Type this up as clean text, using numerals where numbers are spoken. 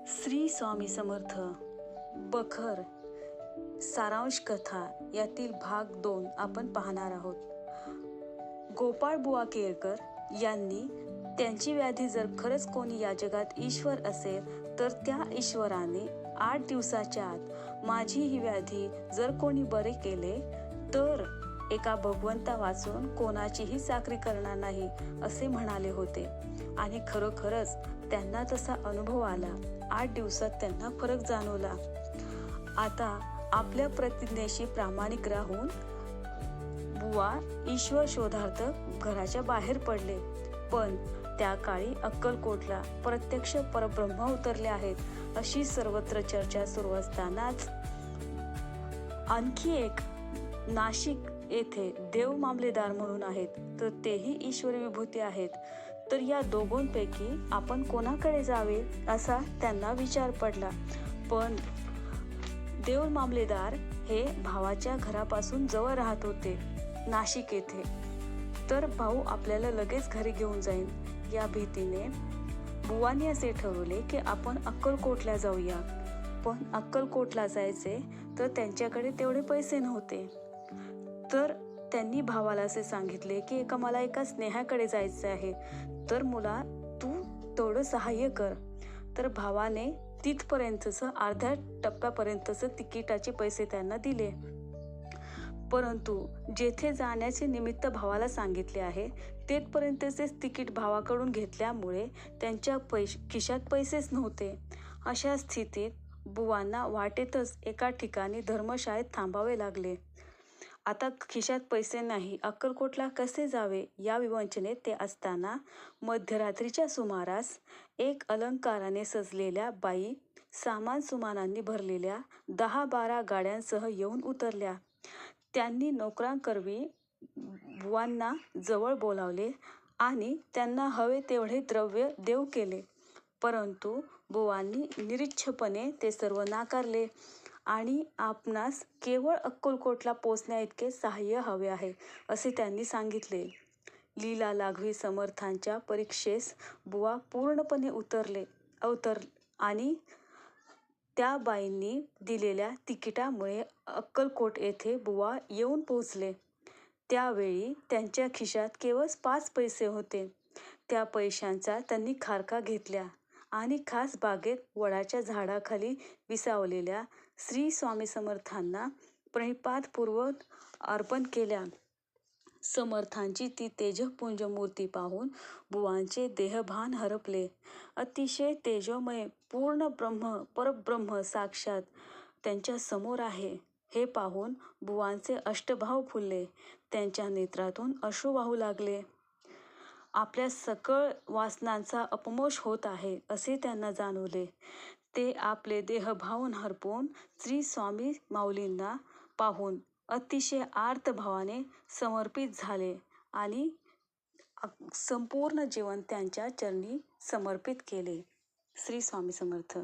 श्री स्वामी समर्थ बखर सारांश कथा यातील भाग 2 आपण पाहणार आहोत। गोपाळ बुवा केळकर यांनी त्यांची व्याधी जर खरंच कोणी या जगात ईश्वर असेल तर त्या ईश्वराने 8 दिवसाच्या आत माझी ही व्याधी जर कोणी बरे केले तर एका भगवंता वाचून कोणाचीही चाकरी करणार नाही असे म्हणाले होते। आणि खरोखरच त्यांना तसा अनुभव आला। 8 दिवसात त्यांना फरक जाणवला। आता आपल्या प्रतिज्ञेशी प्रामाणिक राहून बुवा ईश्वर शोधार्थ घराच्या बाहेर पडले। पण त्या काळी अक्कलकोटला प्रत्यक्ष परब्रह्म उतरले आहेत अशी सर्वत्र चर्चा सुरू असतानाच आणखी एक नाशिक येथे देव मामलेदार म्हणून आहेत, तर तेही ईश्वरी विभूती आहेत। तर या दोघांपैकी आपण कोणाकडे जावे असा त्यांना विचार पडला। पण देव मामलेदार हे भावाच्या घरापासून जवळ राहत होते नाशिक येथे, तर भाऊ आपल्याला लगेच घरी घेऊन जाईल या भीतीने बुवांनी असे ठरवले की आपण अक्कलकोटला जाऊया। पण अक्कलकोटला जायचे तर त्यांच्याकडे तेवढे पैसे नव्हते। तर त्यांनी भावाला असे सांगितले की मला एका स्नेहाकडे जायचे आहे, तर मुला तू थोडं सहाय्य कर। तर भावाने तिथपर्यंतचं अर्ध्या टप्प्यापर्यंतचं तिकिटाचे पैसे त्यांना दिले। परंतु जेथे जाण्याचे निमित्त भावाला सांगितले आहे तेथपर्यंतचेच तिकीट भावाकडून घेतल्यामुळे त्यांच्या खिशात पैसेच नव्हते। अशा स्थितीत बुवांना वाटेतच एका ठिकाणी धर्मशाळेत थांबावे लागले। आता खिशात पैसे नाही, अक्कलकोटला कसे जावे या विवंचनेत ते असताना मध्यरात्रीच्या सुमारास एक अलंकाराने सजलेल्या बाई सामान सुमानांनी भरलेल्या 10-12 गाड्यांसह येऊन उतरल्या। त्यांनी नोकरांकरवी बुवांना जवळ बोलावले आणि त्यांना हवे तेवढे द्रव्य देऊ केले। परंतु बुवांनी निरीच्छपणे ते सर्व नाकारले आणि आपणास केवळ अक्कलकोटला पोचण्याइतके सहाय्य हवे आहे असे त्यांनी सांगितले। लीला लागवी समर्थांच्या परीक्षेस बुवा पूर्णपणे उतरले आणि त्या बाईंनी दिलेल्या तिकिटामुळे अक्कलकोट येथे बुवा येऊन पोहोचले। त्यावेळी त्यांच्या खिशात केवळ 5 पैसे होते। त्या पैशांचा त्यांनी खारका घेतल्या आणि खास बागेत वडाच्या झाडाखाली विसावलेल्या श्री स्वामी समर्थांना प्रणिपातपूर्वक अर्पण केल्या। समर्थांची ती तेजःपुंज मूर्ती पाहून बुवांचे देहभान हरपले। अतिशय तेजोमय पूर्ण ब्रह्म परब्रह्म साक्षात त्यांच्या समोर आहे हे पाहून बुवांचे अष्टभाव फुलले। त्यांच्या नेत्रातून अश्रू वाहू लागले। आपल्या सकळ वासनांचा अपमोश होत आहे असे त्यांना जाणवले। ते आपले देहभावन हरपून श्री स्वामी माऊलींना पाहून अतिशय आर्त भावाने समर्पित झाले आणि संपूर्ण जीवन त्यांच्या चरणी समर्पित केले। श्री स्वामी समर्थ।